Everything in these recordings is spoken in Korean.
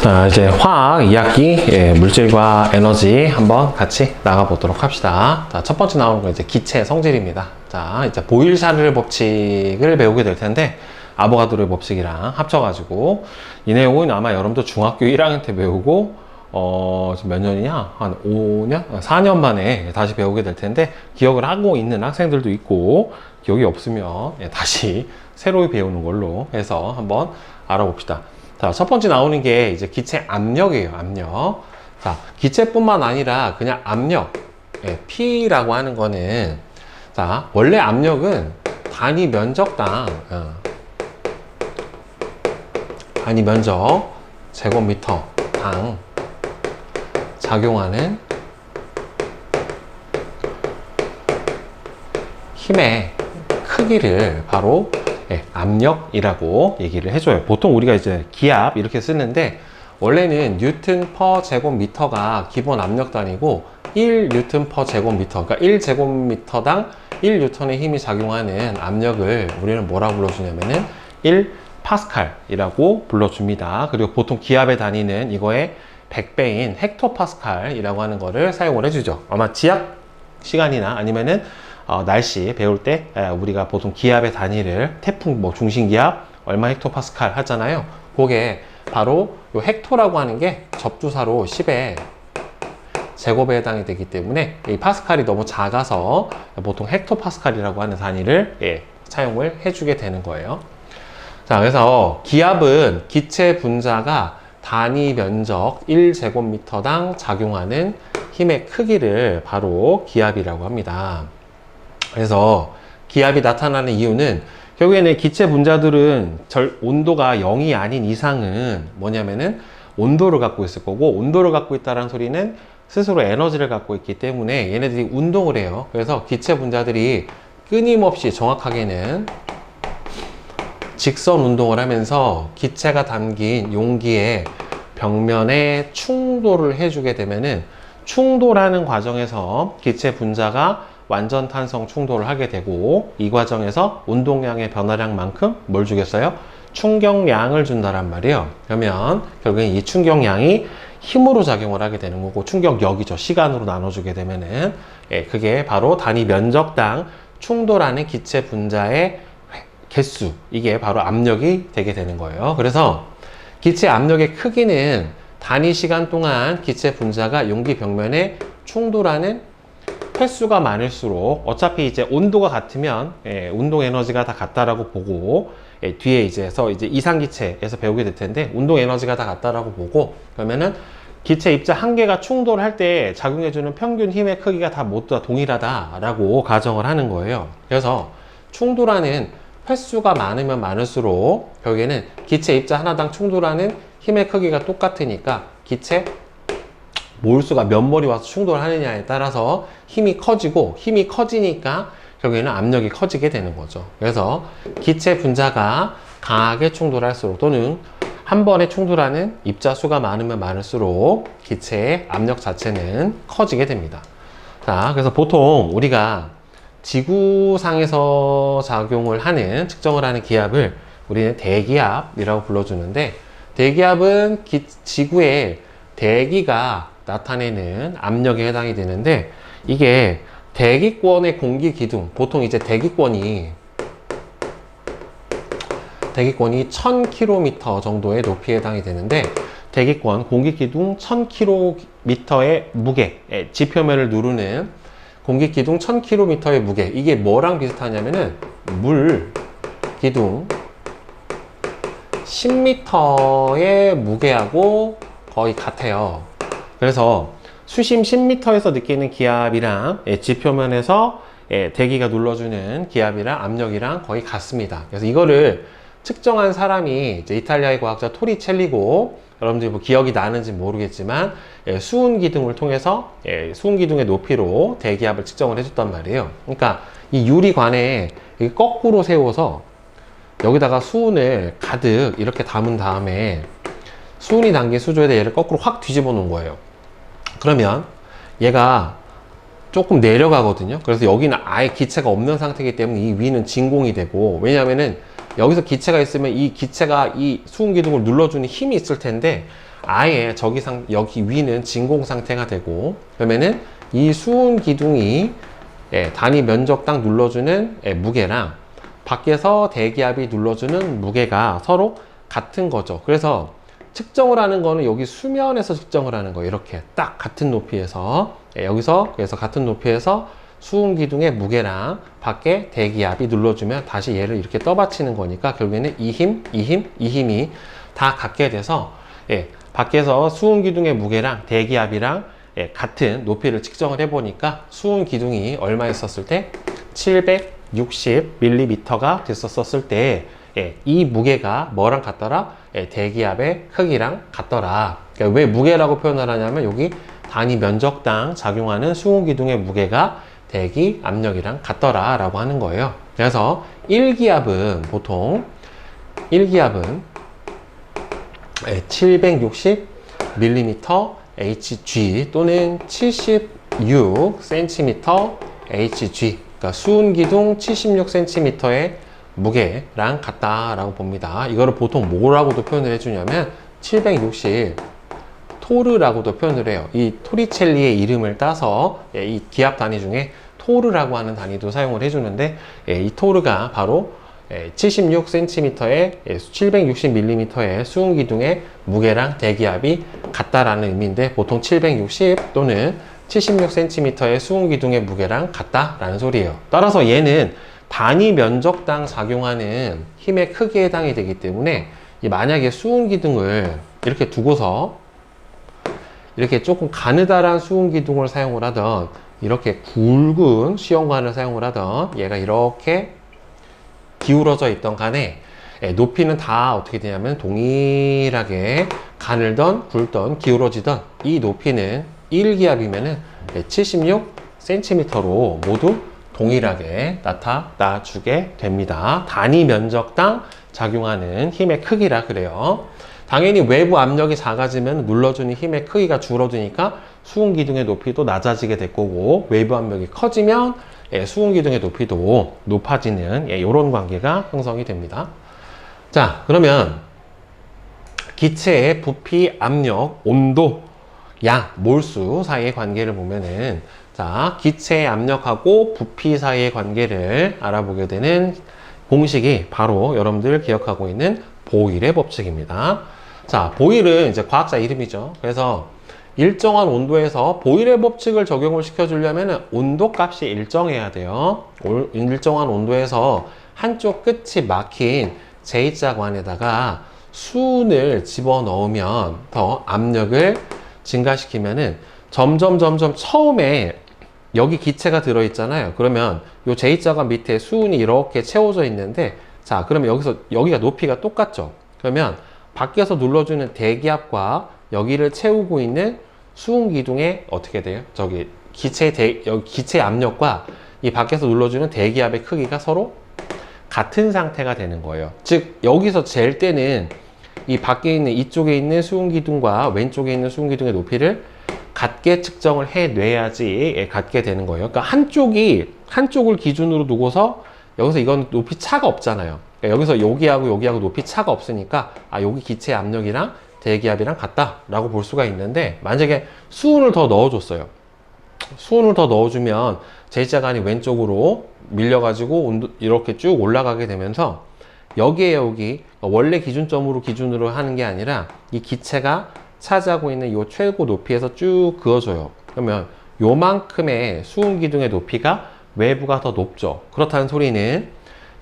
자, 이제 화학 2학기 물질과 에너지 한번 같이 나가보도록 합시다. 자, 첫 번째 나오는 건 이제 기체 성질입니다. 자, 이제 보일샤르 법칙을 배우게 될 텐데, 아보가드로의 법칙이랑 합쳐가지고, 이 내용은 아마 여러분도 중학교 1학년 때 배우고, 지금 몇 년이냐? 한 5년? 4년 만에 다시 배우게 될 텐데, 기억을 하고 있는 학생들도 있고, 기억이 없으면 다시 새로 배우는 걸로 해서 한번 알아봅시다. 자, 첫 번째 나오는 게 이제 기체 압력이에요, 압력. 자, 기체뿐만 아니라 그냥 압력. P라고 하는 거는, 자, 원래 압력은 단위 면적당, 단위 면적 제곱미터당 작용하는 힘의 크기를 바로 압력이라고 얘기를 해줘요. 보통 우리가 이제 기압 이렇게 쓰는데, 원래는 뉴튼 퍼 제곱미터가 기본 압력 단위고 1뉴튼 퍼 제곱미터, 그러니까 1제곱미터당 1뉴턴의 힘이 작용하는 압력을 우리는 뭐라고 불러주냐면은 1파스칼이라고 불러줍니다. 그리고 보통 기압의 단위는 이거의 100배인 헥토파스칼이라고 하는 거를 사용을 해주죠. 아마 지학 시간이나 아니면은 날씨 배울 때 우리가 보통 기압의 단위를 태풍 뭐 중심기압 얼마 헥토파스칼 하잖아요. 그게 바로 요 헥토라고 하는 게 접두사로 10의 제곱에 해당이 되기 때문에 이 파스칼이 너무 작아서 보통 헥토파스칼이라고 하는 단위를 사용을 해주게 되는 거예요. 자, 그래서 기압은 기체 분자가 단위 면적 1제곱미터당 작용하는 힘의 크기를 바로 기압이라고 합니다. 그래서 기압이 나타나는 이유는 결국에는 기체 분자들은 온도가 0이 아닌 이상은 뭐냐면은 온도를 갖고 있을 거고, 온도를 갖고 있다는 소리는 스스로 에너지를 갖고 있기 때문에 얘네들이 운동을 해요. 그래서 기체 분자들이 끊임없이 정확하게는 직선 운동을 하면서 기체가 담긴 용기의 벽면에 충돌을 해주게 되면은, 충돌하는 과정에서 기체 분자가 완전 탄성 충돌을 하게 되고, 이 과정에서 운동량의 변화량만큼 뭘 주겠어요? 충격량을 준다란 말이에요. 그러면 결국엔 이 충격량이 힘으로 작용을 하게 되는 거고, 충격력이죠. 시간으로 나눠주게 되면은 그게 바로 단위 면적당 충돌하는 기체 분자의 개수, 이게 바로 압력이 되게 되는 거예요. 그래서 기체 압력의 크기는 단위 시간 동안 기체 분자가 용기 벽면에 충돌하는 횟수가 많을수록, 어차피 이제 온도가 같으면 운동 에너지가 다 같다라고 보고, 뒤에 이제서 이제 이상기체에서 배우게 될 텐데, 운동 에너지가 다 같다라고 보고, 그러면은 기체 입자 한 개가 충돌할 때 작용해주는 평균 힘의 크기가 다 모두 다 동일하다라고 가정을 하는 거예요. 그래서 충돌하는 횟수가 많으면 많을수록 결국에는 기체 입자 하나당 충돌하는 힘의 크기가 똑같으니까 기체 몰수가 몇 몰이 와서 충돌하느냐에 따라서 힘이 커지고, 힘이 커지니까 결국에는 압력이 커지게 되는 거죠. 그래서 기체 분자가 강하게 충돌할수록, 또는 한 번에 충돌하는 입자 수가 많으면 많을수록 기체의 압력 자체는 커지게 됩니다. 자, 그래서 보통 우리가 지구상에서 작용을 하는, 측정을 하는 기압을 우리는 대기압이라고 불러주는데, 대기압은 지구의 대기가 나타내는 압력에 해당이 되는데, 이게 대기권의 공기 기둥, 보통 이제 대기권이 1000km 정도의 높이에 해당이 되는데, 대기권 공기 기둥 1000km의 무게, 지표면을 누르는 공기 기둥 1000km의 무게, 이게 뭐랑 비슷하냐면은 물 기둥 10m의 무게하고 거의 같아요. 그래서 수심 10m에서 느끼는 기압이랑 지표면에서 대기가 눌러주는 기압이랑 압력이랑 거의 같습니다. 그래서 이거를 측정한 사람이 이제 이탈리아의 과학자 토리첼리고, 여러분들이 뭐 기억이 나는지 모르겠지만 수은 기둥을 통해서 수은 기둥의 높이로 대기압을 측정을 해줬단 말이에요. 그러니까 이 유리관에 거꾸로 세워서 여기다가 수은을 가득 이렇게 담은 다음에 수은이 담긴 수조에다 얘를 거꾸로 확 뒤집어 놓은 거예요. 그러면 얘가 조금 내려가거든요. 그래서 여기는 아예 기체가 없는 상태이기 때문에 이 위는 진공이 되고, 왜냐하면은 여기서 기체가 있으면 이 기체가 이 수은 기둥을 눌러주는 힘이 있을 텐데, 아예 여기 위는 진공 상태가 되고, 그러면은 이 수은 기둥이 단위 면적당 눌러주는 무게랑 밖에서 대기압이 눌러주는 무게가 서로 같은 거죠. 그래서 측정을 하는 거는 여기 수면에서 측정을 하는 거예요. 이렇게 딱 같은 높이에서 여기서 그래서 같은 높이에서 수은 기둥의 무게랑 밖에 대기압이 눌러주면 다시 얘를 이렇게 떠받치는 거니까 결국에는 이 힘이 다 같게 돼서 밖에서 수은 기둥의 무게랑 대기압이랑 같은 높이를 측정을 해보니까 수은 기둥이 얼마 있었을 때 760mm가 됐었을 때 이 무게가 뭐랑 같더라? 대기압의 크기랑 같더라. 그러니까 왜 무게라고 표현을 하냐면 여기 단위 면적당 작용하는 수은 기둥의 무게가 대기 압력이랑 같더라 라고 하는 거예요. 그래서 1기압은 보통 1기압은 760mm Hg 또는 76cm Hg, 그러니까 수은 기둥 76cm의 무게랑 같다라고 봅니다. 이거를 보통 뭐라고도 표현을 해주냐면 760 토르라고도 표현을 해요. 이 토리첼리의 이름을 따서 이 기압 단위 중에 토르라고 하는 단위도 사용을 해주는데 이 토르가 바로 76cm의 760mm의 수은 기둥의 무게랑 대기압이 같다라는 의미인데 보통 760 또는 76cm의 수은 기둥의 무게랑 같다라는 소리예요. 따라서 얘는 단위 면적당 작용하는 힘의 크기에 해당이 되기 때문에 만약에 수은 기둥을 이렇게 두고서 이렇게 조금 가느다란 수은 기둥을 사용을 하던 이렇게 굵은 시험관을 사용을 하던 얘가 이렇게 기울어져 있던 간에 높이는 다 어떻게 되냐면 동일하게 가늘던 굵던 기울어지던 이 높이는 1기압이면은 76cm로 모두 동일하게 나타나 주게 됩니다. 단위 면적당 작용하는 힘의 크기라 그래요. 당연히 외부 압력이 작아지면 눌러주는 힘의 크기가 줄어드니까 수은 기둥의 높이도 낮아지게 될 거고, 외부 압력이 커지면 수은 기둥의 높이도 높아지는 이런 관계가 형성이 됩니다. 자, 그러면 기체의 부피, 압력, 온도, 양, 몰수 사이의 관계를 보면은 자, 기체의 압력하고 부피 사이의 관계를 알아보게 되는 공식이 바로 여러분들 기억하고 있는 보일의 법칙입니다. 자, 보일은 이제 과학자 이름이죠. 그래서 일정한 온도에서 보일의 법칙을 적용을 시켜주려면 온도 값이 일정해야 돼요. 일정한 온도에서 한쪽 끝이 막힌 J자관에다가 수은을 집어넣으면 더 압력을 증가시키면은 점점 처음에 여기 기체가 들어있잖아요. 그러면 요 J자관 밑에 수은이 이렇게 채워져 있는데, 자, 그러면 여기가 높이가 똑같죠. 그러면 밖에서 눌러주는 대기압과 여기를 채우고 있는 수은 기둥에 어떻게 돼요? 저기 여기 기체 압력과 이 밖에서 눌러주는 대기압의 크기가 서로 같은 상태가 되는 거예요. 즉, 여기서 잴 때는 이 밖에 있는 이쪽에 있는 수은 기둥과 왼쪽에 있는 수은 기둥의 높이를 같게 측정을 해내야지 같게 되는 거예요. 그러니까 한쪽을 기준으로 두고서 여기서 이건 높이 차가 없잖아요. 그러니까 여기서 여기하고 높이 차가 없으니까 여기 기체 압력이랑 대기압이랑 같다라고 볼 수가 있는데, 만약에 수은을 더 넣어줬어요. 수은을 더 넣어주면 J자관이 왼쪽으로 밀려가지고 이렇게 쭉 올라가게 되면서 여기 원래 기준으로 하는 게 아니라 이 기체가 차지하고 있는 이 최고 높이에서 쭉 그어줘요. 그러면 요만큼의 수은 기둥의 높이가 외부가 더 높죠. 그렇다는 소리는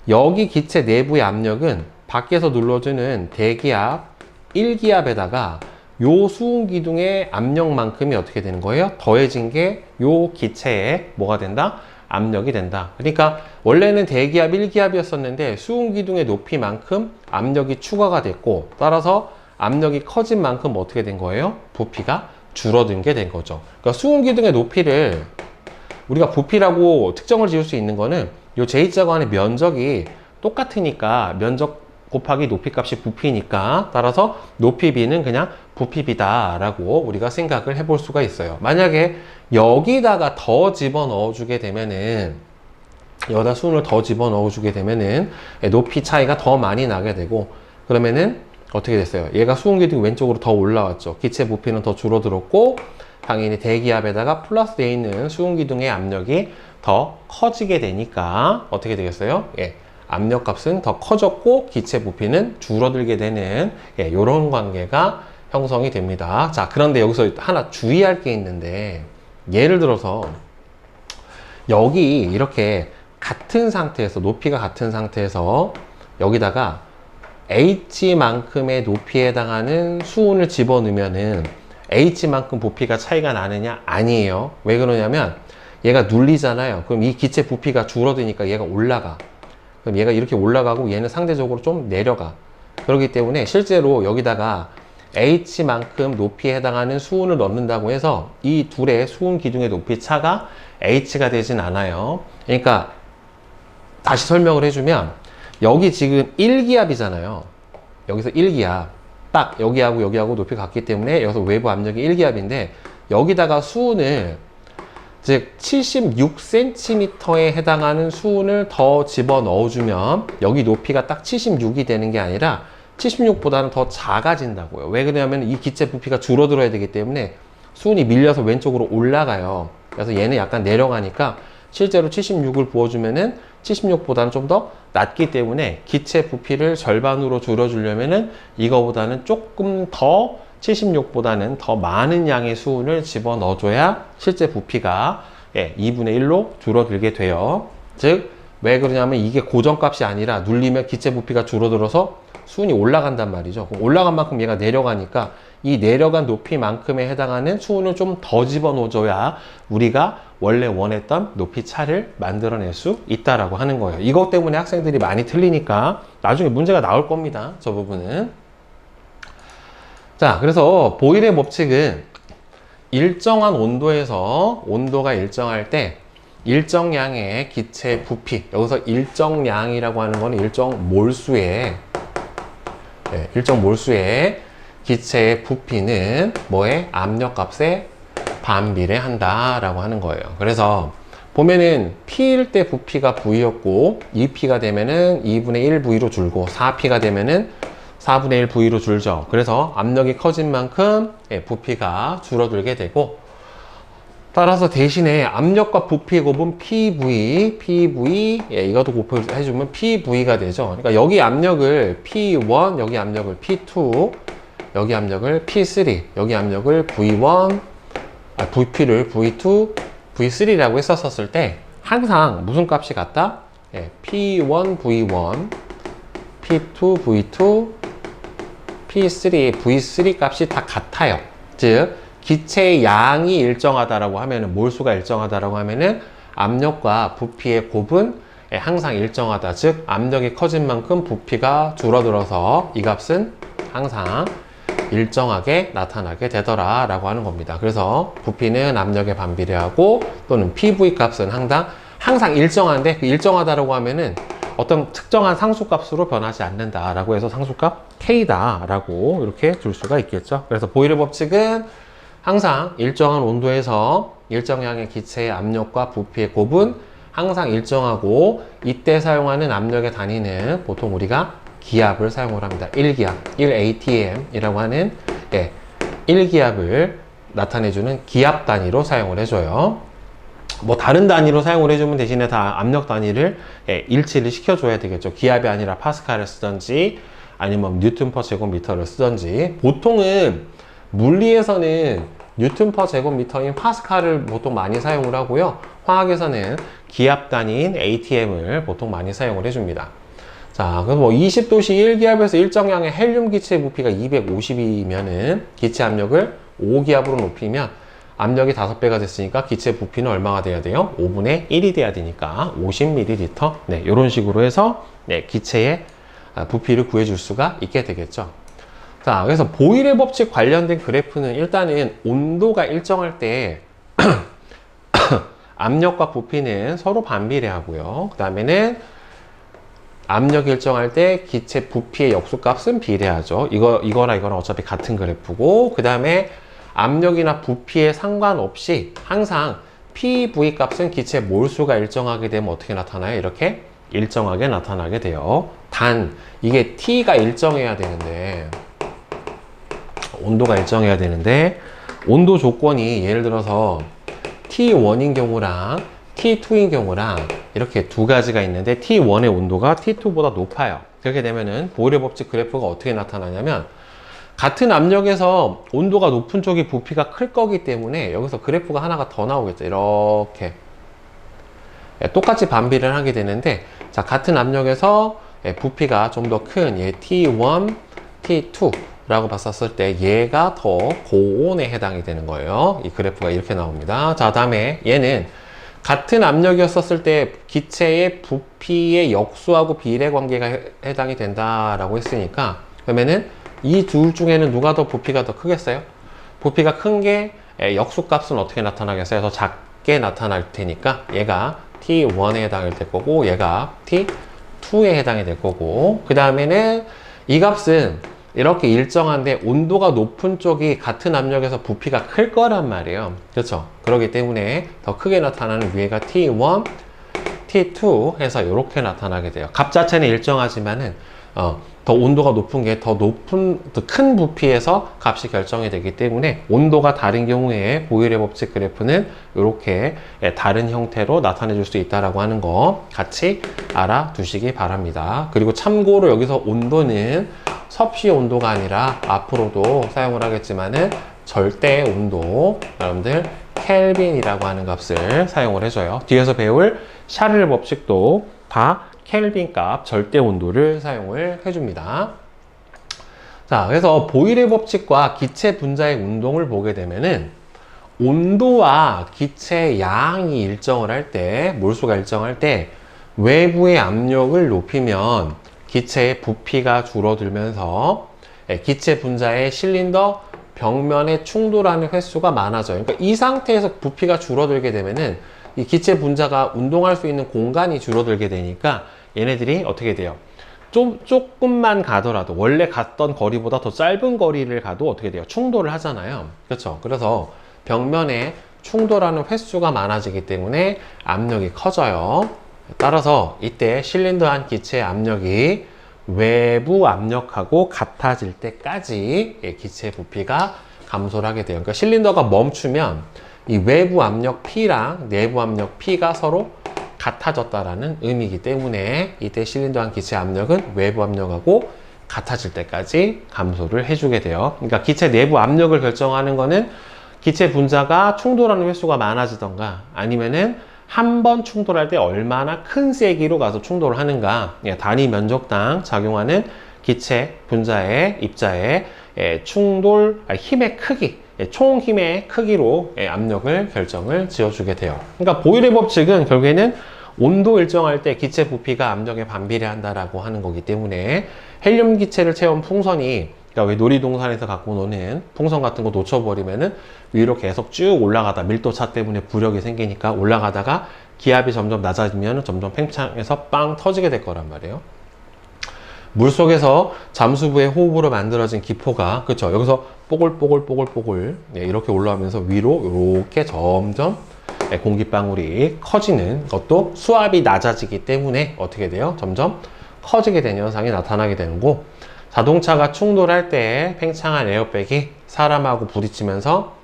여기 기체 내부의 압력은 밖에서 눌러주는 대기압 1기압에다가 요 수은 기둥의 압력만큼이 어떻게 되는 거예요? 더해진 게 요 기체에 뭐가 된다? 압력이 된다. 그러니까 원래는 대기압 1기압이었었는데 수은 기둥의 높이만큼 압력이 추가가 됐고, 따라서 압력이 커진 만큼 어떻게 된 거예요? 부피가 줄어든 게 된 거죠. 그러니까 수은 기둥의 높이를 우리가 부피라고 특정을 지을 수 있는 거는 요 J자관의 면적이 똑같으니까 면적 곱하기 높이 값이 부피니까, 따라서 높이비는 그냥 부피비다 라고 우리가 생각을 해볼 수가 있어요. 만약에 여기다가 더 집어넣어 주게 되면은, 여기다 수은을 더 집어넣어 주게 되면은 높이 차이가 더 많이 나게 되고, 그러면은 어떻게 됐어요? 얘가 수은기둥이 왼쪽으로 더 올라왔죠. 기체 부피는 더 줄어들었고 당연히 대기압에다가 플러스되어 있는 수은기둥의 압력이 더 커지게 되니까 어떻게 되겠어요? 예, 압력값은 더 커졌고 기체 부피는 줄어들게 되는 이런 관계가 형성이 됩니다. 자, 그런데 여기서 하나 주의할 게 있는데 예를 들어서 여기 이렇게 같은 상태에서 높이가 같은 상태에서 여기다가 H만큼의 높이에 해당하는 수온을 집어넣으면은 H만큼 부피가 차이가 나느냐? 아니에요. 왜 그러냐면 얘가 눌리잖아요. 그럼 이 기체 부피가 줄어드니까 얘가 올라가. 그럼 얘가 이렇게 올라가고 얘는 상대적으로 좀 내려가. 그렇기 때문에 실제로 여기다가 H만큼 높이에 해당하는 수온을 넣는다고 해서 이 둘의 수온 기둥의 높이 차가 H가 되진 않아요. 그러니까 다시 설명을 해주면 여기 지금 1기압이잖아요. 여기서 1기압. 딱 여기하고 여기하고 높이 같기 때문에 여기서 외부 압력이 1기압인데 여기다가 수온을 즉 76cm에 해당하는 수온을 더 집어 넣어주면 여기 높이가 딱 76이 되는 게 아니라 76보다는 더 작아진다고요. 왜 그러냐면 이 기체 부피가 줄어들어야 되기 때문에 수온이 밀려서 왼쪽으로 올라가요. 그래서 얘는 약간 내려가니까 실제로 76을 부어주면은 76보다는 좀 더 낮기 때문에 기체 부피를 절반으로 줄여주려면은 이거보다는 조금 더 76보다는 더 많은 양의 수온을 집어 넣어줘야 실제 부피가 2분의 1로 줄어들게 돼요. 즉, 왜 그러냐면 이게 고정값이 아니라 눌리면 기체 부피가 줄어들어서 수온이 올라간단 말이죠. 그럼 올라간 만큼 얘가 내려가니까 이 내려간 높이만큼에 해당하는 수온을 좀 더 집어넣어줘야 우리가 원래 원했던 높이 차를 만들어낼 수 있다라고 하는 거예요. 이것 때문에 학생들이 많이 틀리니까 나중에 문제가 나올 겁니다. 저 부분은. 자, 그래서 보일의 법칙은 일정한 온도에서 온도가 일정할 때 일정량의 기체 부피, 여기서 일정량이라고 하는 거는 일정 몰수의 기체의 부피는 뭐에? 압력값에 반비례한다라고 하는 거예요. 그래서 보면은 P일 때 부피가 V였고 2P가 되면은 2분의 1 V로 줄고 4P가 되면은 4분의 1 V로 줄죠. 그래서 압력이 커진 만큼 부피가 줄어들게 되고 따라서 대신에 압력과 부피의 곱은 PV 이것도 곱해주면 PV가 되죠. 그러니까 여기 압력을 P1, 여기 압력을 P2, 여기 압력을 P3, 여기 압력을 V1, VP를 V2, V3라고 했었을 때 항상 무슨 값이 같다? P1, V1, P2, V2, P3, V3 값이 다 같아요. 즉 기체의 양이 일정하다라고 하면은 몰수가 일정하다라고 하면은 압력과 부피의 곱은 항상 일정하다. 즉 압력이 커진 만큼 부피가 줄어들어서 이 값은 항상 일정하게 나타나게 되더라 라고 하는 겁니다. 그래서 부피는 압력에 반비례하고 또는 PV 값은 항상 일정한데 그 일정하다라고 하면은 어떤 특정한 상수값으로 변하지 않는다 라고 해서 상수값 K다 라고 이렇게 줄 수가 있겠죠. 그래서 보일의 법칙은 항상 일정한 온도에서 일정량의 기체의 압력과 부피의 곱은 항상 일정하고 이때 사용하는 압력의 단위는 보통 우리가 기압을 사용을 합니다. 1기압, 1atm 이라고 하는 1기압을 나타내주는 기압 단위로 사용을 해줘요. 뭐 다른 단위로 사용을 해주면 대신에 다 압력 단위를 일치를 시켜줘야 되겠죠. 기압이 아니라 파스칼을 쓰던지 아니면 뉴턴 퍼 제곱미터를 쓰던지. 보통은 물리에서는 뉴턴 퍼 제곱미터인 파스칼을 보통 많이 사용을 하고요. 화학에서는 기압 단위인 atm을 보통 많이 사용을 해줍니다. 자, 그래서 뭐 20도씨 1기압에서 일정량의 헬륨 기체 부피가 250이면은 기체 압력을 5기압으로 높이면 압력이 5배가 됐으니까 기체 부피는 얼마가 돼야 돼요? 5분의 1이 돼야 되니까 50ml. 네, 이런 식으로 해서 기체의 부피를 구해줄 수가 있게 되겠죠. 자, 그래서 보일의 법칙 관련된 그래프는 일단은 온도가 일정할 때 압력과 부피는 서로 반비례하고요. 그 다음에는 압력이 일정할 때 기체 부피의 역수값은 비례하죠. 이거랑 어차피 같은 그래프고, 그 다음에 압력이나 부피에 상관없이 항상 PV 값은 기체 몰수가 일정하게 되면 어떻게 나타나요? 이렇게 일정하게 나타나게 돼요. 단 이게 T가 일정해야 되는데 온도가 일정해야 되는데 온도 조건이 예를 들어서 T1인 경우랑 T2인 경우랑 이렇게 두 가지가 있는데 T1의 온도가 T2보다 높아요. 그렇게 되면은 보일의 법칙 그래프가 어떻게 나타나냐면 같은 압력에서 온도가 높은 쪽이 부피가 클 거기 때문에 여기서 그래프가 하나가 더 나오겠죠. 이렇게 똑같이 반비를 하게 되는데 자 같은 압력에서 부피가 좀 더 큰 T1, T2 라고 봤었을 때 얘가 더 고온에 해당이 되는 거예요. 이 그래프가 이렇게 나옵니다. 자 다음에 얘는 같은 압력이었을 때 기체의 부피의 역수하고 비례 관계가 해당이 된다라고 했으니까 그러면은 이 둘 중에는 누가 더 부피가 더 크겠어요? 부피가 큰 게 역수값은 어떻게 나타나겠어요? 더 작게 나타날 테니까 얘가 T1에 해당이 될 거고 얘가 T2에 해당이 될 거고 그 다음에는 이 값은 이렇게 일정한데 온도가 높은 쪽이 같은 압력에서 부피가 클 거란 말이에요. 그렇죠? 그렇기 때문에 더 크게 나타나는 위에가 T1, T2 해서 이렇게 나타나게 돼요. 값 자체는 일정하지만은 더 온도가 높은 게 더 큰 부피에서 값이 결정이 되기 때문에 온도가 다른 경우에 보일의 법칙 그래프는 이렇게 다른 형태로 나타내 줄 수 있다라고 하는 거 같이 알아두시기 바랍니다. 그리고 참고로 여기서 온도는 섭씨 온도가 아니라 앞으로도 사용을 하겠지만은 절대 온도 여러분들 켈빈이라고 하는 값을 사용을 해줘요. 뒤에서 배울 샤를 법칙도 다 켈빈 값 절대 온도를 사용을 해줍니다. 자, 그래서 보일의 법칙과 기체 분자의 운동을 보게 되면은 온도와 기체 양이 일정을 할 때, 몰수가 일정할 때 외부의 압력을 높이면 기체의 부피가 줄어들면서 기체 분자의 실린더 벽면에 충돌하는 횟수가 많아져요. 그러니까 이 상태에서 부피가 줄어들게 되면은 이 기체 분자가 운동할 수 있는 공간이 줄어들게 되니까 얘네들이 어떻게 돼요? 조금만 가더라도 원래 갔던 거리보다 더 짧은 거리를 가도 어떻게 돼요? 충돌을 하잖아요. 그렇죠? 그래서 벽면에 충돌하는 횟수가 많아지기 때문에 압력이 커져요. 따라서 이때 실린더 한 기체의 압력이 외부 압력하고 같아질 때까지 기체 부피가 감소를 하게 돼요. 그러니까 실린더가 멈추면 이 외부 압력 P랑 내부 압력 P가 서로 같아졌다라는 의미이기 때문에 이때 실린더 한 기체 압력은 외부 압력하고 같아질 때까지 감소를 해주게 돼요. 그러니까 기체 내부 압력을 결정하는 거는 기체 분자가 충돌하는 횟수가 많아지던가 아니면은 한 번 충돌할 때 얼마나 큰 세기로 가서 충돌을 하는가 단위 면적당 작용하는 기체 분자의 입자의 힘의 크기 총 힘의 크기로 압력을 결정을 지어주게 돼요. 그러니까 보일의 법칙은 결국에는 온도 일정할 때 기체 부피가 압력에 반비례한다라고 하는 거기 때문에 헬륨 기체를 채운 풍선이 그러니까 왜 놀이동산에서 갖고 노는 풍선 같은 거 놓쳐버리면은 위로 계속 쭉 올라가다 밀도차 때문에 부력이 생기니까 올라가다가 기압이 점점 낮아지면 점점 팽창해서 빵 터지게 될 거란 말이에요. 물속에서 잠수부의 호흡으로 만들어진 기포가 그렇죠. 여기서 뽀글뽀글 이렇게 올라오면서 위로 이렇게 점점 공기방울이 커지는 것도 수압이 낮아지기 때문에 어떻게 돼요? 점점 커지게 되는 현상이 나타나게 되는 거고 자동차가 충돌할 때 팽창한 에어백이 사람하고 부딪히면서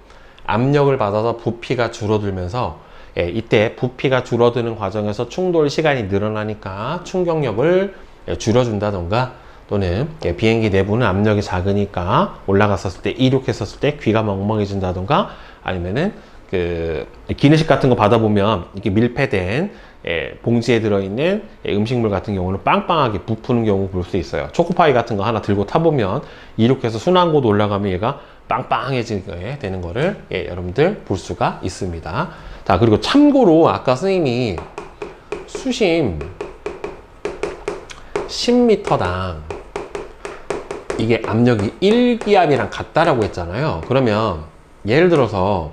압력을 받아서 부피가 줄어들면서 이때 부피가 줄어드는 과정에서 충돌 시간이 늘어나니까 충격력을 줄여준다던가 또는 비행기 내부는 압력이 작으니까 올라갔었을 때 이륙했었을 때 귀가 멍멍해진다던가 아니면은 그 기내식 같은 거 받아보면 이렇게 밀폐된 봉지에 들어있는 음식물 같은 경우는 빵빵하게 부푸는 경우 볼 수 있어요. 초코파이 같은 거 하나 들고 타보면 이렇게 해서 순환고도 올라가면 얘가 빵빵해지게 되는 거를 여러분들 볼 수가 있습니다. 자, 그리고 참고로 아까 선생님이 수심 10m당 이게 압력이 1기압이랑 같다라고 했잖아요. 그러면 예를 들어서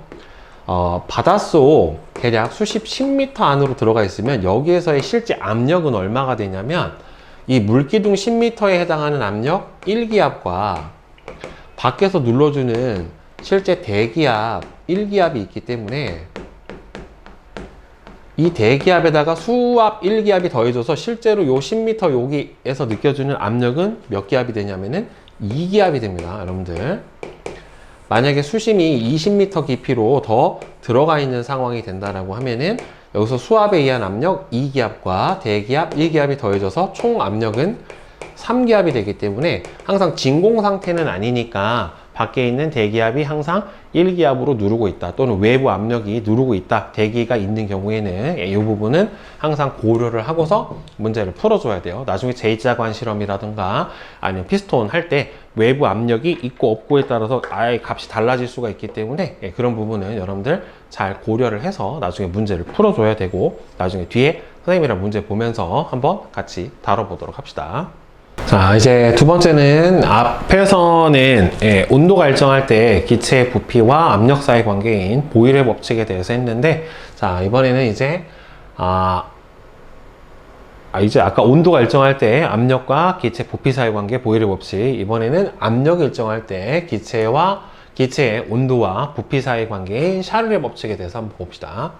바닷속 대략 수십 10m 안으로 들어가 있으면 여기에서의 실제 압력은 얼마가 되냐면 이 물기둥 10m에 해당하는 압력 1기압과 밖에서 눌러주는 실제 대기압 1기압이 있기 때문에 이 대기압에다가 수압 1기압이 더해져서 실제로 요 10m 여기에서 느껴지는 압력은 몇 기압이 되냐면은 2기압이 됩니다, 여러분들. 만약에 수심이 20m 깊이로 더 들어가 있는 상황이 된다라고 하면은 여기서 수압에 의한 압력 2기압과 대기압 1기압이 더해져서 총 압력은 3기압이 되기 때문에 항상 진공 상태는 아니니까 밖에 있는 대기압이 항상 1기압으로 누르고 있다, 또는 외부 압력이 누르고 있다, 대기가 있는 경우에는 이 부분은 항상 고려를 하고서 문제를 풀어줘야 돼요. 나중에 제2자관 실험이라든가 아니면 피스톤 할 때 외부 압력이 있고 없고에 따라서 아예 값이 달라질 수가 있기 때문에 그런 부분은 여러분들 잘 고려를 해서 나중에 문제를 풀어줘야 되고, 나중에 뒤에 선생님이랑 문제 보면서 한번 같이 다뤄보도록 합시다. 자, 이제 두 번째는 앞에서는 온도가 일정할 때 기체의 부피와 압력 사이 관계인 보일의 법칙에 대해서 했는데, 자, 이번에는 이제 이제 아까 온도가 일정할 때 압력과 기체 부피 사이 관계 보일의 법칙, 이번에는 압력이 일정할 때 기체의 온도와 부피 사이 관계인 샤를의 법칙에 대해서 한번 봅시다.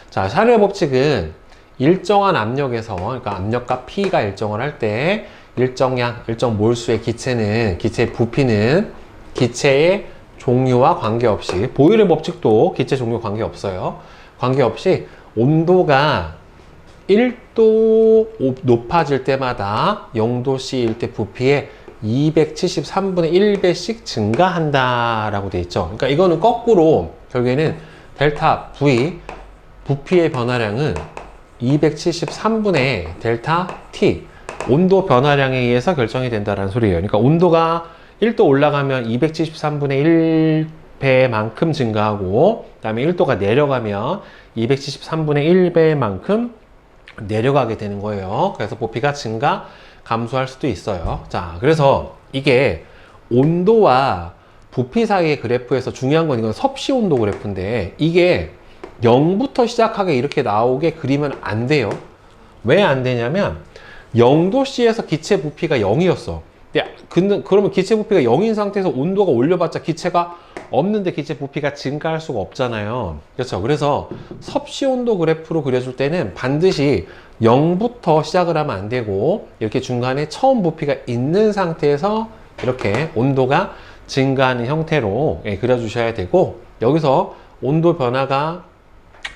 자, 샤를의 법칙은 일정한 압력에서, 그러니까 압력과 P가 일정을 할 때 일정량, 일정 몰수의 기체의 부피는 기체의 종류와 관계없이, 보일의 법칙도 기체 종류 관계없어요. 관계없이 온도가 1도 높아질 때마다 0도C일 때 부피의 273분의 1배씩 증가한다라고 되어 있죠. 그러니까 이거는 거꾸로 결국에는 델타 V, 부피의 변화량은 273분의 델타 T, 온도 변화량에 의해서 결정이 된다는 소리예요. 그러니까 온도가 1도 올라가면 273분의 1배만큼 증가하고, 그 다음에 1도가 내려가면 273분의 1배만큼 내려가게 되는 거예요. 그래서 부피가 증가, 감소할 수도 있어요. 자, 그래서 이게 온도와 부피 사이의 그래프에서 중요한 건 이건 섭씨 온도 그래프인데, 이게 0부터 시작하게 이렇게 나오게 그리면 안 돼요. 왜 안 되냐면 0도씨에서 기체 부피가 0이었어. 근데 그러면 기체 부피가 0인 상태에서 온도가 올려봤자 기체가 없는데 기체 부피가 증가할 수가 없잖아요. 그렇죠? 그래서 섭씨 온도 그래프로 그려줄 때는 반드시 0부터 시작을 하면 안 되고, 이렇게 중간에 처음 부피가 있는 상태에서 이렇게 온도가 증가하는 형태로 그려주셔야 되고, 여기서 온도 변화가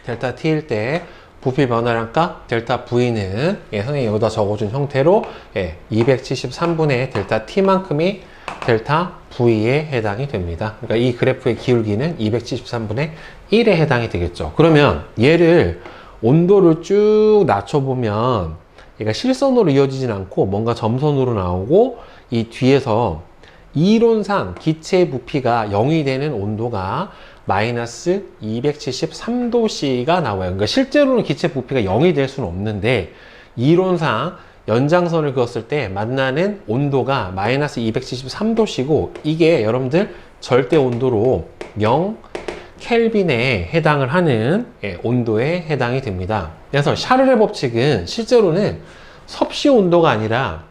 델타 T일 때 부피 변화량값 델타 V는 선생님이 여기다 적어준 형태로 273분의 델타 T만큼이 델타 V에 해당이 됩니다. 그러니까 이 그래프의 기울기는 273분의 1에 해당이 되겠죠. 그러면 얘를 온도를 쭉 낮춰보면 얘가 실선으로 이어지진 않고 뭔가 점선으로 나오고, 이 뒤에서 이론상 기체 부피가 0이 되는 온도가 마이너스 273도씨가 나와요. 그러니까 실제로는 기체 부피가 0이 될 수는 없는데, 이론상 연장선을 그었을 때 만나는 온도가 마이너스 273도씨고, 이게 여러분들 절대 온도로 0 켈빈에 해당을 하는 온도에 해당이 됩니다. 그래서 샤를의 법칙은 실제로는 섭씨 온도가 아니라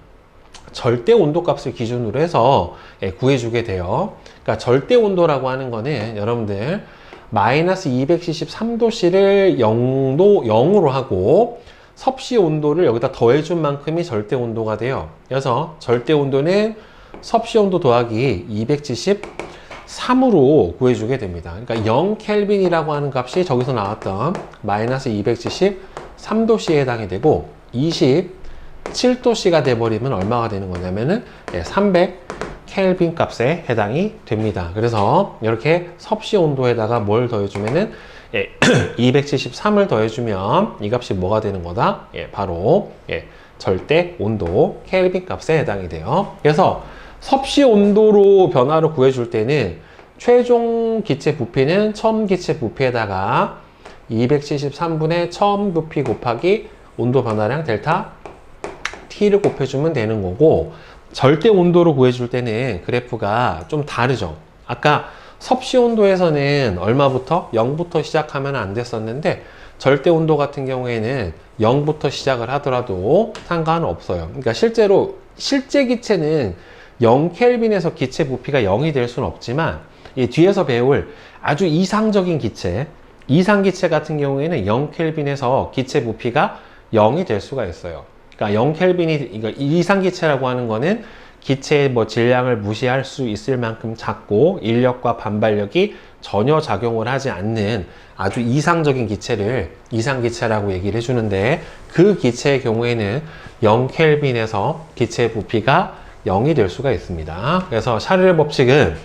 절대 온도 값을 기준으로 해서 구해주게 돼요. 그러니까 절대 온도라고 하는 거는 여러분들 마이너스 273도씨를 0으로 하고 섭씨 온도를 여기다 더해준 만큼이 절대 온도가 돼요. 그래서 절대 온도는 섭씨 온도 더하기 273으로 구해주게 됩니다. 그러니까 0켈빈이라고 하는 값이 저기서 나왔던 마이너스 273도씨에 해당이 되고, 27도씨가 돼버리면 얼마가 되는 거냐면은 300켈빈 값에 해당이 됩니다. 그래서 이렇게 섭씨 온도에다가 뭘 더해주면은 273을 더해주면 이 값이 뭐가 되는 거다? 바로 절대 온도 켈빈 값에 해당이 돼요. 그래서 섭씨 온도로 변화를 구해줄 때는 최종 기체 부피는 처음 기체 부피에다가 273분의 처음 부피 곱하기 온도 변화량 델타 T를 곱해주면 되는 거고, 절대 온도로 구해줄 때는 그래프가 좀 다르죠. 아까 섭씨 온도에서는 얼마부터? 0부터 시작하면 안 됐었는데, 절대 온도 같은 경우에는 0부터 시작을 하더라도 상관은 없어요. 그러니까 실제 기체는 0켈빈에서 기체 부피가 0이 될 수는 없지만, 이 뒤에서 배울 아주 이상적인 기체, 이상기체 같은 경우에는 0켈빈에서 기체 부피가 0이 될 수가 있어요. 그러니까 0켈빈이, 이거 이상기체라고 하는 거는 기체의 뭐 질량을 무시할 수 있을 만큼 작고 인력과 반발력이 전혀 작용을 하지 않는 아주 이상적인 기체를 이상기체라고 얘기를 해주는데, 그 기체의 경우에는 0켈빈에서 기체 부피가 0이 될 수가 있습니다. 그래서 샤를의 법칙은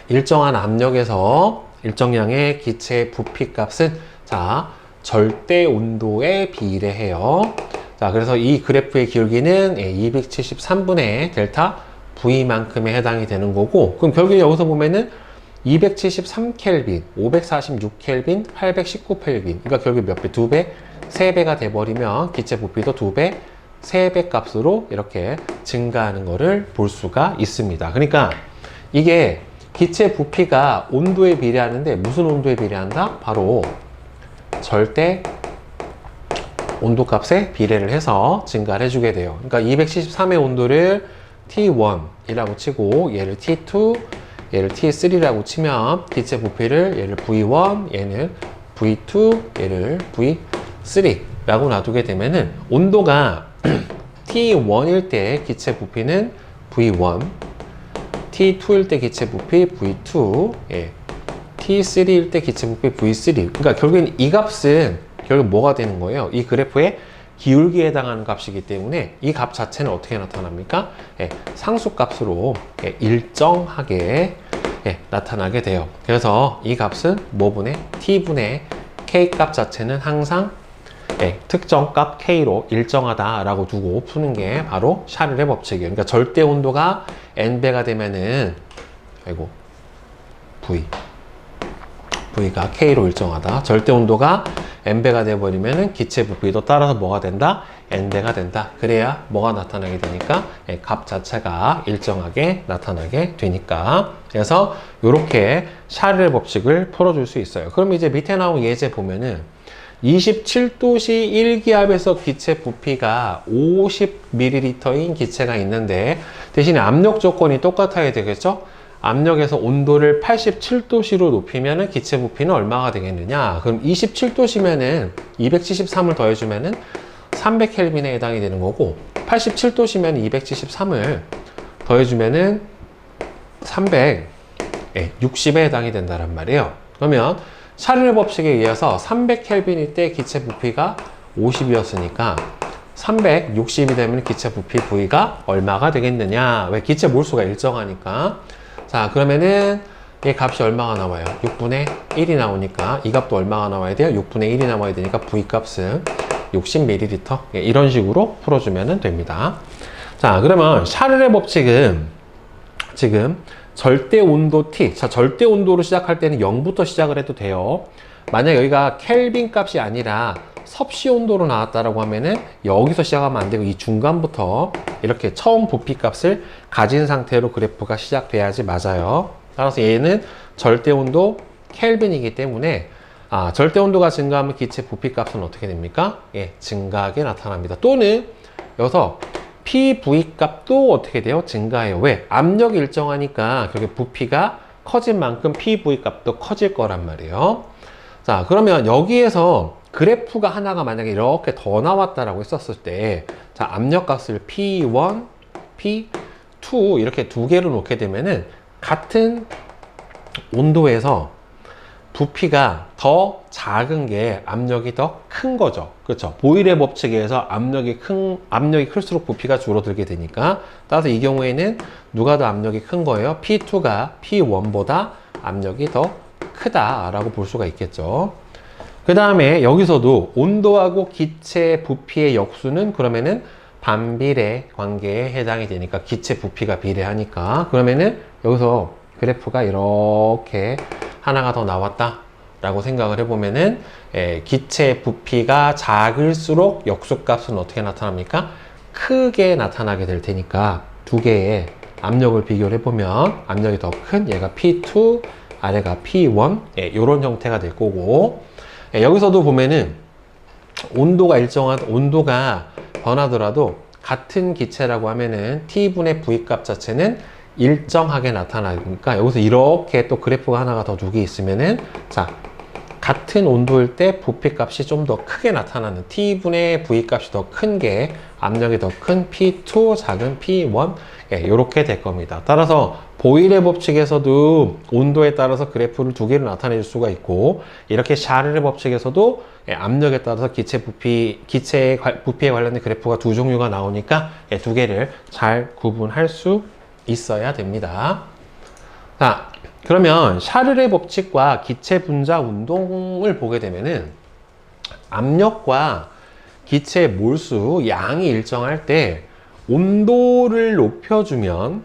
일정한 압력에서 일정량의 기체 부피 값은 자 절대 온도에 비례해요. 자, 그래서 이 그래프의 기울기는 273분의 델타 V만큼에 해당이 되는 거고, 그럼 결국에 여기서 보면은 273켈빈, 546켈빈, 819켈빈. 그러니까 결국 몇 배? 2배? 3배가 돼버리면 기체 부피도 2배, 3배 값으로 이렇게 증가하는 거를 볼 수가 있습니다. 그러니까 이게 기체 부피가 온도에 비례하는데 무슨 온도에 비례한다? 바로 절대 온도값에 비례를 해서 증가를 해주게 돼요. 그러니까 273의 온도를 T1이라고 치고 얘를 T2, 얘를 T3라고 치면 기체 부피를 얘를 V1, 얘는 V2, 얘를 V3라고 놔두게 되면은 온도가 T1일 때 기체 부피는 V1, T2일 때 기체 부피 V2, 예. T3일 때 기체 부피 V3. 그러니까 결국엔 이 값은 결국 뭐가 되는 거예요? 이 그래프의 기울기에 해당하는 값이기 때문에 이 값 자체는 어떻게 나타납니까? 예, 상수값으로 예, 일정하게 예, 나타나게 돼요. 그래서 이 값은 뭐분의 T분의 K 값 자체는 항상 예, 특정 값 K로 일정하다라고 두고 푸는 게 바로 샤를의 법칙이에요. 그러니까 절대 온도가 N배가 되면은 V가 K로 일정하다. 절대 온도가 N배가 되어버리면은 기체 부피도 따라서 뭐가 된다? N배가 된다. 그래야 뭐가 나타나게 되니까 예, 값 자체가 일정하게 나타나게 되니까. 그래서 이렇게 샤를의 법칙을 풀어줄 수 있어요. 그럼 이제 밑에 나온 예제 보면은 27도씨 1기압에서 기체 부피가 50ml인 기체가 있는데 대신에 압력 조건이 똑같아야 되겠죠? 압력에서 온도를 87도씨로 높이면 기체 부피는 얼마가 되겠느냐? 그럼 27도씨면은 273을 더해주면은 300켈빈에 해당이 되는 거고, 87도씨면 273을 더해주면은 360에 해당이 된다는 말이에요. 그러면 샤를의 법칙에 의해서 300켈빈일 때 기체 부피가 50이었으니까 360이 되면 기체 부피 V가 얼마가 되겠느냐? 왜? 기체 몰수가 일정하니까. 자, 그러면은 이 값이 얼마가 나와요? 6분의 1이 나오니까 이 값도 얼마가 나와야 돼요? 6분의 1이 나와야 되니까 V 값은 60ml. 예, 이런 식으로 풀어주면 됩니다. 자, 그러면 샤를의 법칙은 지금 절대 온도 T. 자, 절대 온도로 시작할 때는 0부터 시작을 해도 돼요. 만약 여기가 켈빈 값이 아니라 섭씨 온도로 나왔다라고 하면은 여기서 시작하면 안 되고 이 중간부터 이렇게 처음 부피 값을 가진 상태로 그래프가 시작돼야지 맞아요. 따라서 얘는 절대 온도 켈빈이기 때문에 절대 온도가 증가하면 기체 부피 값은 어떻게 됩니까? 예, 증가하게 나타납니다. 또는 여기서 PV 값도 어떻게 돼요? 증가해요. 왜? 압력이 일정하니까 결국 부피가 커진 만큼 PV 값도 커질 거란 말이에요. 자, 그러면 여기에서 그래프가 하나가 만약에 이렇게 더 나왔다라고 했었을 때, 자, 압력값을 P1, P2 이렇게 두 개로 놓게 되면은 같은 온도에서 부피가 더 작은 게 압력이 더 큰 거죠. 그렇죠? 보일의 법칙에 의해서 압력이 클수록 부피가 줄어들게 되니까, 따라서 이 경우에는 누가 더 압력이 큰 거예요? P2가 P1보다 압력이 더 크다라고 볼 수가 있겠죠. 그 다음에 여기서도 온도하고 기체 부피의 역수는 그러면은 반비례 관계에 해당이 되니까 기체 부피가 비례하니까, 그러면은 여기서 그래프가 이렇게 하나가 더 나왔다 라고 생각을 해보면은 기체 부피가 작을수록 역수값은 어떻게 나타납니까? 크게 나타나게 될 테니까 두 개의 압력을 비교를 해보면 압력이 더 큰 얘가 P2, 아래가 P1 이런 형태가 될 거고, 여기서도 보면은 온도가 변하더라도 같은 기체라고 하면은 T분의 V 값 자체는 일정하게 나타나니까 여기서 이렇게 또 그래프가 하나가 더 두 개 있으면은 자, 같은 온도일 때 부피값이 좀 더 크게 나타나는 T분의 V값이 더 큰 게 압력이 더 큰 P2 작은 P1 이렇게 될 겁니다. 따라서 보일의 법칙에서도 온도에 따라서 그래프를 두 개로 나타낼 수가 있고 이렇게 샤를의 법칙에서도 압력에 따라서 기체의 부피에 관련된 그래프가 두 종류가 나오니까 두 개를 잘 구분할 수 있어야 됩니다. 자, 그러면 샤를의 법칙과 기체 분자 운동을 보게 되면은 압력과 기체 몰수 양이 일정할 때 온도를 높여주면,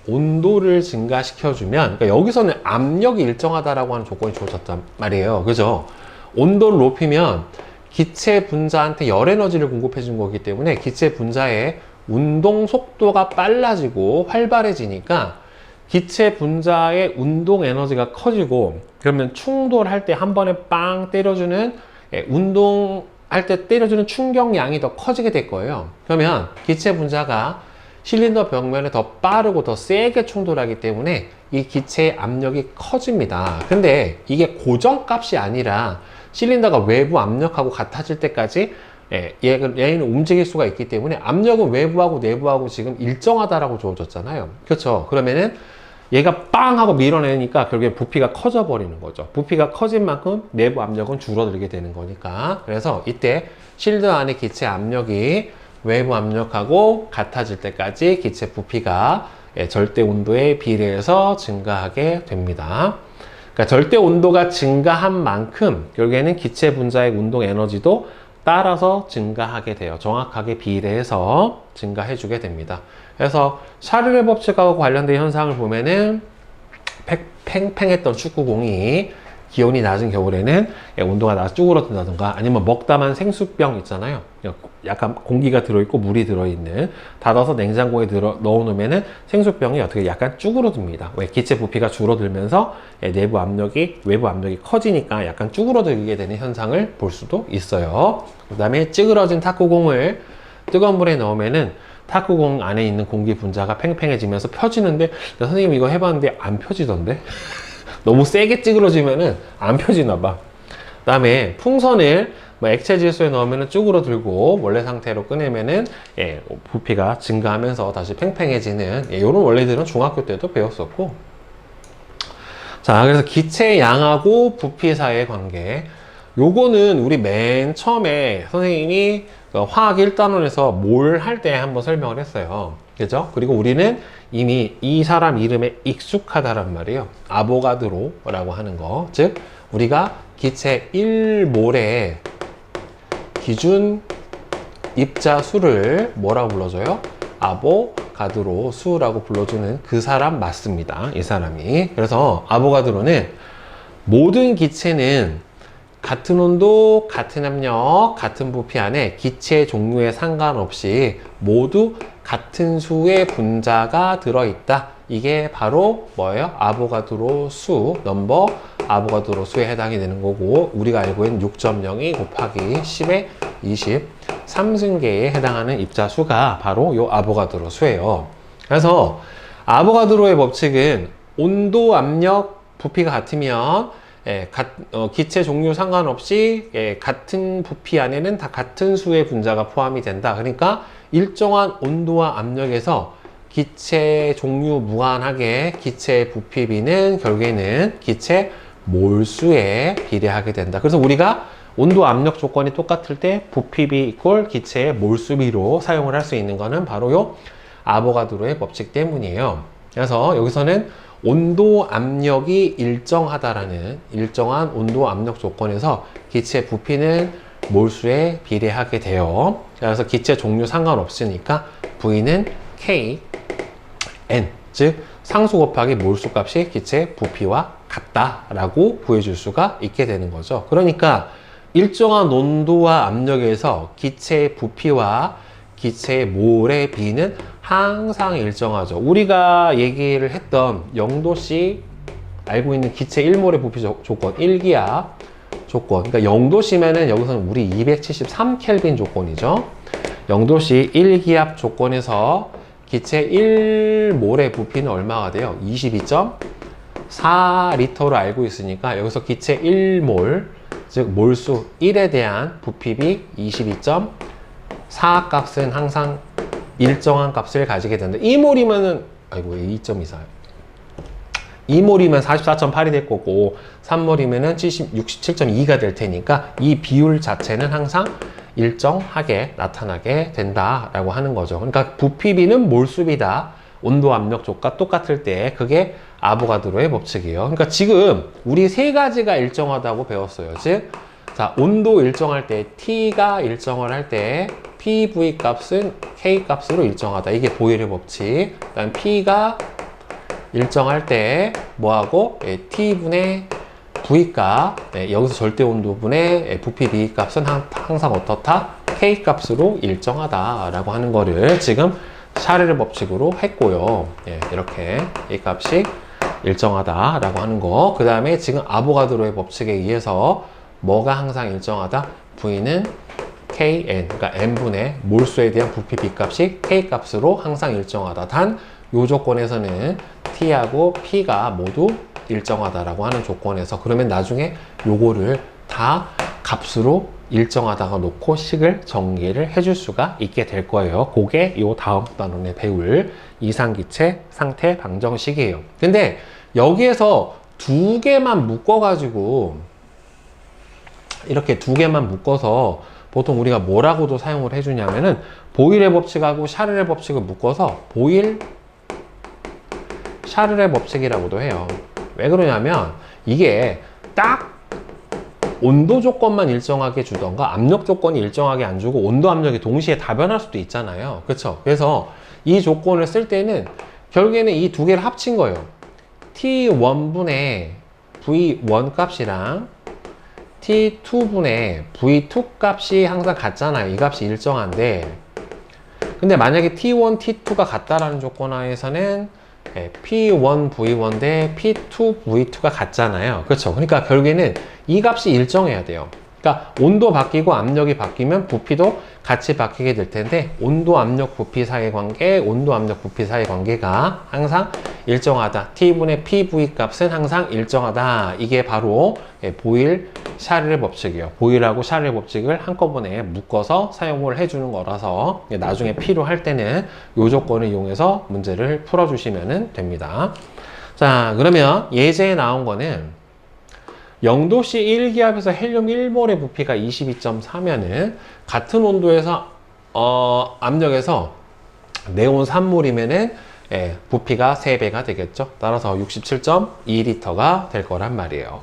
온도를 증가시켜주면, 그러니까 여기서는 압력이 일정하다라고 하는 조건이 주어졌단 말이에요. 그죠? 온도를 높이면 기체 분자한테 열 에너지를 공급해 준 거기 때문에 기체 분자의 운동 속도가 빨라지고 활발해지니까 기체 분자의 운동 에너지가 커지고 그러면 충돌할 때 한 번에 빵 때려주는 운동할 때 때려주는 충격량이 더 커지게 될 거예요. 그러면 기체 분자가 실린더 벽면에 더 빠르고 더 세게 충돌하기 때문에 이 기체의 압력이 커집니다. 근데 이게 고정값이 아니라 실린더가 외부 압력하고 같아질 때까지 얘는 움직일 수가 있기 때문에 압력은 외부하고 내부하고 지금 일정하다라고 주어졌잖아요. 그렇죠? 그러면은 얘가 빵 하고 밀어내니까 결국에 부피가 커져 버리는 거죠. 부피가 커진 만큼 내부 압력은 줄어들게 되는 거니까. 그래서 이때 실드 안의 기체 압력이 외부 압력하고 같아질 때까지 기체 부피가 절대 온도에 비례해서 증가하게 됩니다. 그러니까 절대 온도가 증가한 만큼 결국에는 기체 분자의 운동 에너지도 따라서 증가하게 돼요. 정확하게 비례해서 증가해 주게 됩니다. 그래서 샤를의 법칙하고 관련된 현상을 보면은 팽팽했던 축구공이 기온이 낮은 겨울에는 온도가 쭈그러든다던가 아니면 먹다만 생수병 있잖아요. 약간 공기가 들어있고 물이 들어있는 닫아서 냉장고에 넣어놓으면은 생수병이 어떻게 약간 쭈그러듭니다. 왜? 기체 부피가 줄어들면서 내부 압력이 외부 압력이 커지니까 약간 쭈그러들게 되는 현상을 볼 수도 있어요. 그 다음에 찌그러진 탁구공을 뜨거운 물에 넣으면은 탁구공 안에 있는 공기 분자가 팽팽해지면서 펴지는데 선생님 이거 해봤는데 안 펴지던데 너무 세게 찌그러지면은 안 펴지나 봐. 그 다음에 풍선을 액체 질소에 넣으면 쭈그러들고 원래 상태로 꺼내면은 부피가 증가하면서 다시 팽팽해지는 이런 원리들은 중학교 때도 배웠었고. 자, 그래서 기체 양하고 부피 사이의 관계, 요거는 우리 맨 처음에 선생님이 화학 1단원에서 뭘 할 때 한번 설명을 했어요. 그죠? 그리고 우리는 이미 이 사람 이름에 익숙하다란 말이에요. 아보가드로라고 하는 거. 즉, 우리가 기체 1몰의 기준 입자 수를 뭐라고 불러줘요? 아보가드로 수라고 불러주는 그 사람 맞습니다. 이 사람이. 그래서 아보가드로는 모든 기체는 같은 온도, 같은 압력, 같은 부피 안에 기체 종류에 상관없이 모두 같은 수의 분자가 들어있다. 이게 바로 뭐예요? 아보가드로 수, 넘버 아보가드로 수에 해당이 되는 거고, 우리가 알고 있는 6.02 곱하기 10의 23승계에 해당하는 입자수가 바로 요 아보가드로 수예요. 그래서 아보가드로의 법칙은 온도, 압력, 부피가 같으면 기체 종류 상관없이 같은 부피 안에는 다 같은 수의 분자가 포함이 된다. 그러니까 일정한 온도와 압력에서 기체 종류 무관하게 기체 부피비는 결국에는 기체 몰수에 비례하게 된다. 그래서 우리가 온도 압력 조건이 똑같을 때 부피비 이퀄 기체의 몰수비로 사용을 할 수 있는 거는 바로 요 아보가드로의 법칙 때문이에요. 그래서 여기서는 온도 압력이 일정하다라는 일정한 온도 압력 조건에서 기체 부피는 몰수에 비례하게 돼요. 그래서 기체 종류 상관없으니까 V는 K, N, 즉 상수 곱하기 몰수 값이 기체 부피와 같다라고 구해줄 수가 있게 되는 거죠. 그러니까 일정한 온도와 압력에서 기체의 부피와 기체의 몰의 비는 항상 일정하죠. 우리가 얘기를 했던 0도씨 알고 있는 기체 1몰의 부피 조건, 1기압 조건. 그러니까 0도씨면은 여기서는 우리 273켈빈 조건이죠. 0도씨 1기압 조건에서 기체 1몰의 부피는 얼마가 돼요? 22.4리터로 알고 있으니까 여기서 기체 1몰 즉 몰수 1에 대한 부피비 22.4 값은 항상 일정한 값을 가지게 된다. 2몰이면은 아이고 2.24 2몰이면 44.8이 될 거고 3몰이면은 67.2가 될 테니까 이 비율 자체는 항상 일정하게 나타나게 된다라고 하는 거죠. 그러니까 부피비는 몰수비다. 온도 압력 쪽과 똑같을 때 그게 아보가드로의 법칙이에요. 그러니까 지금 우리 세 가지가 일정하다고 배웠어요. 즉, 자, 온도 일정할 때 T가 일정을 할 때 PV 값은 K 값으로 일정하다. 이게 보일의 법칙. 그다음 P가 일정할 때 뭐하고 T분의 V값, 여기서 절대 온도분의 부피 B 값은 항상 어떻다? K 값으로 일정하다라고 하는 거를 지금 샤르르 법칙으로 했고요. 이렇게 이 값이 일정하다라고 하는 거. 그 다음에 지금 아보가드로의 법칙에 의해서 뭐가 항상 일정하다? V는 Kn, 그러니까 N분의 몰수에 대한 부피 B 값이 K 값으로 항상 일정하다. 단, 이 조건에서는 T하고 P가 모두 일정하다라고 하는 조건에서 그러면 나중에 요거를 다 값으로 일정하다가 놓고 식을 전개를 해줄 수가 있게 될 거예요. 그게 요 다음 단원에 배울 이상기체 상태 방정식이에요. 근데 여기에서 두 개만 묶어가지고 이렇게 두 개만 묶어서 보통 우리가 뭐라고도 사용을 해주냐면은 보일의 법칙하고 샤르의 법칙을 묶어서 보일 샤르의 법칙이라고도 해요. 왜 그러냐면 이게 딱 온도 조건만 일정하게 주던가 압력 조건이 일정하게 안 주고 온도 압력이 동시에 다 변할 수도 있잖아요. 그렇죠? 그래서 이 조건을 쓸 때는 결국에는 이 두 개를 합친 거예요. T1분의 V1 값이랑 T2분의 V2 값이 항상 같잖아요. 이 값이 일정한데 근데 만약에 T1, T2가 같다라는 조건 하에서는 P1, V1 대 P2, V2가 같잖아요. 그렇죠? 그러니까 결국에는 이 값이 일정해야 돼요. 그러니까 온도 바뀌고 압력이 바뀌면 부피도 같이 바뀌게 될 텐데 온도, 압력, 부피 사이의 관계, 온도, 압력, 부피 사이의 관계가 항상 일정하다. T분의 PV 값은 항상 일정하다. 이게 바로 보일 샤르르 법칙이에요. 보일하고 샤르르 법칙을 한꺼번에 묶어서 사용을 해주는 거라서 나중에 필요할 때는 이 조건을 이용해서 문제를 풀어주시면 됩니다. 자, 그러면 예제에 나온 거는 0도씨 1기압에서 헬륨 1몰의 부피가 22.4면은 같은 온도에서 압력에서 네온 3몰이면은 부피가 3배가 되겠죠. 따라서 67.2L가 될 거란 말이에요.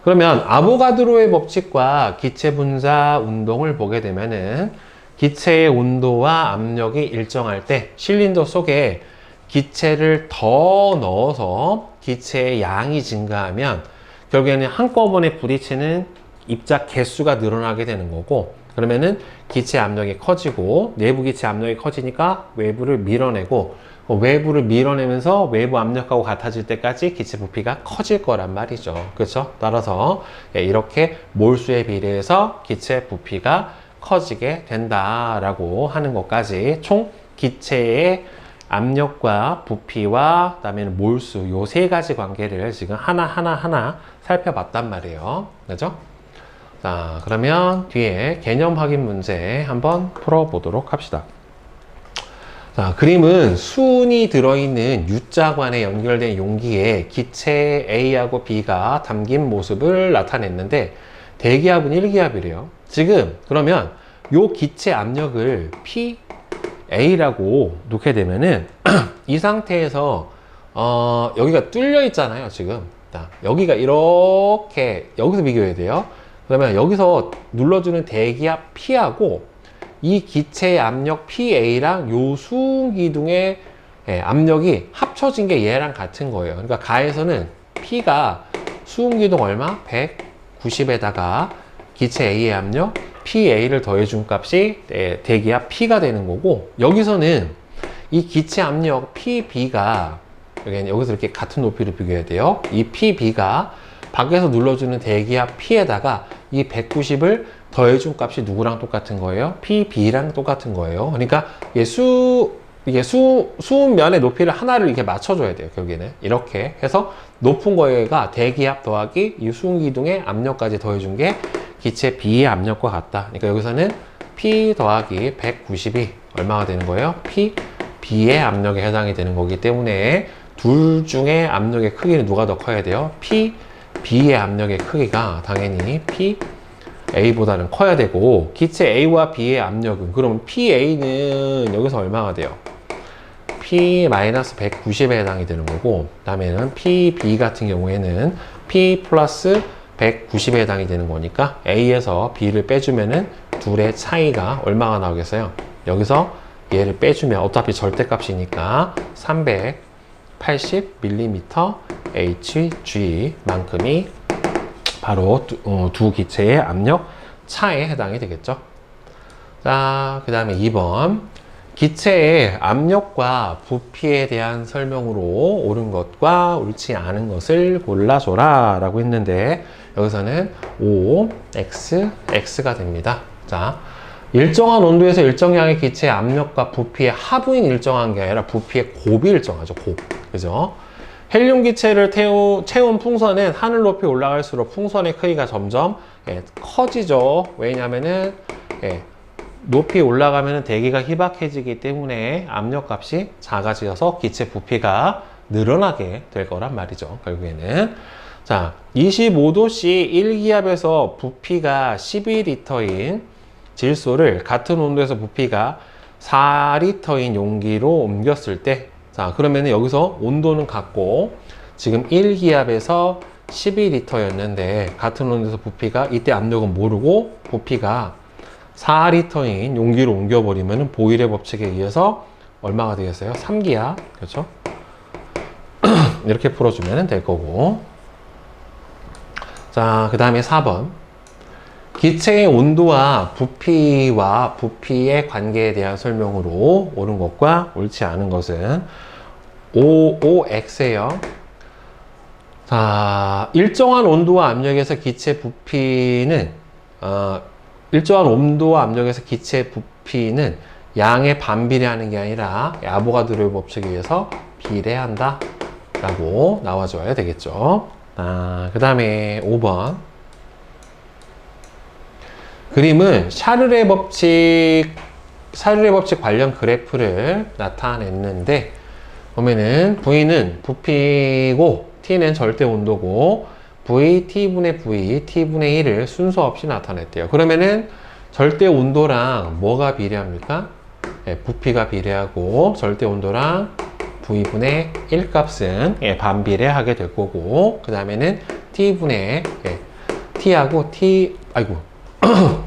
그러면 아보가드로의 법칙과 기체 분자 운동을 보게 되면은 기체의 온도와 압력이 일정할 때 실린더 속에 기체를 더 넣어서 기체의 양이 증가하면 결국에는 한꺼번에 부딪히는 입자 개수가 늘어나게 되는 거고 그러면은 기체 압력이 커지고 내부 기체 압력이 커지니까 외부를 밀어내고 외부를 밀어내면서 외부 압력하고 같아질 때까지 기체 부피가 커질 거란 말이죠. 그렇죠? 따라서 이렇게 몰수에 비례해서 기체 부피가 커지게 된다라고 하는 것까지 총 기체의 압력과 부피와 그다음에 몰수 요 세 가지 관계를 지금 하나 살펴봤단 말이에요. 그죠? 자, 그러면 뒤에 개념 확인 문제 한번 풀어보도록 합시다. 자, 그림은 수은이 들어있는 U자관에 연결된 용기에 기체 A하고 B가 담긴 모습을 나타냈는데 대기압은 1기압이래요. 지금 그러면 요 기체 압력을 PA라고 놓게 되면은 이 상태에서 여기가 뚫려 있잖아요. 지금 여기가 이렇게 여기서 비교해야 돼요. 그러면 여기서 눌러주는 대기압 P하고 이 기체의 압력 PA랑 요 수은기둥의 압력이 합쳐진 게 얘랑 같은 거예요. 그러니까 가에서는 P가 수은기둥 얼마? 190에다가 기체 A의 압력 PA를 더해준 값이 대기압 P가 되는 거고 여기서는 이 기체 압력 PB가 여기서 이렇게 같은 높이를 비교해야 돼요. 이 PB가 밖에서 눌러주는 대기압 P에다가 이 190을 더해준 값이 누구랑 똑같은 거예요? PB랑 똑같은 거예요. 그러니까 이게 수은면의 높이를 하나를 이렇게 맞춰줘야 돼요. 결국에는 이렇게 해서 높은 거가 대기압 더하기 이 수은기둥의 압력까지 더해준 게 기체 B의 압력과 같다. 그러니까 여기서는 P 더하기 190이 얼마가 되는 거예요? P B의 압력에 해당이 되는 거기 때문에 둘 중에 압력의 크기는 누가 더 커야 돼요? P B의 압력의 크기가 당연히 P A보다는 커야 되고, 기체 A와 B의 압력은, 그러면 PA는 여기서 얼마가 돼요? P-190에 해당이 되는 거고, 그 다음에는 PB 같은 경우에는 P 플러스 190에 해당이 되는 거니까 A에서 B를 빼주면은 둘의 차이가 얼마가 나오겠어요? 여기서 얘를 빼주면 어차피 절대값이니까 380mm Hg 만큼이 바로 두 기체의 압력 차에 해당이 되겠죠. 자, 그 다음에 2번. 기체의 압력과 부피에 대한 설명으로 옳은 것과 옳지 않은 것을 골라줘라 라고 했는데, 여기서는 O, X, X가 됩니다. 자, 일정한 온도에서 일정량의 기체의 압력과 부피의 합은 일정한 게 아니라 부피의 곱이 일정하죠. 곱. 그죠? 헬륨 기체를 채운 풍선은 하늘 높이 올라갈수록 풍선의 크기가 점점 커지죠. 왜냐면은 높이 올라가면 대기가 희박해지기 때문에 압력값이 작아져서 기체 부피가 늘어나게 될 거란 말이죠. 결국에는. 자, 25도씨 1기압에서 부피가 12리터인 질소를 같은 온도에서 부피가 4리터인 용기로 옮겼을 때, 자, 그러면 여기서 온도는 같고, 지금 1기압에서 12리터였는데, 같은 온도에서 부피가, 이때 압력은 모르고, 부피가 4리터인 용기로 옮겨버리면 보일의 법칙에 의해서 얼마가 되겠어요? 3기압. 그렇죠? 이렇게 풀어주면 될 거고. 자, 그 다음에 4번. 기체의 온도와 부피의 관계에 대한 설명으로 옳은 것과 옳지 않은 것은 OX예요. 자, 일정한 온도와 압력에서 기체 부피는 일정한 온도와 압력에서 기체 부피는 양에 반비례하는 게 아니라 아보가드로의 법칙에 의해서 비례한다 라고 나와줘야 되겠죠. 그 다음에 5번. 그림은 샤를의 법칙 관련 그래프를 나타냈는데, 보면은 V는 부피고 T는 절대 온도고 V, T분의 V, T분의 1을 순서 없이 나타냈대요. 그러면은 절대 온도랑 뭐가 비례합니까? 부피가 비례하고 절대 온도랑 V분의 1 값은 반비례하게 될 거고, 그 다음에는 T분의 T하고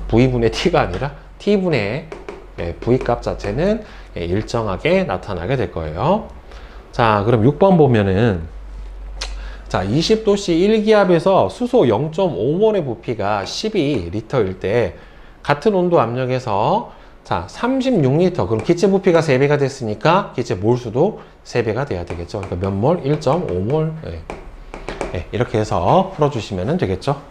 V분의 T가 아니라 T분의 V 값 자체는 일정하게 나타나게 될 거예요. 자, 그럼 6번 보면은, 자, 20도씨 1기압에서 수소 0.5몰의 부피가 12리터일 때 같은 온도 압력에서 자, 36리터. 그럼 기체 부피가 3배가 됐으니까 기체 몰수도 3배가 돼야 되겠죠. 그러니까 몇 몰? 1.5몰. 이렇게 해서 풀어주시면 되겠죠.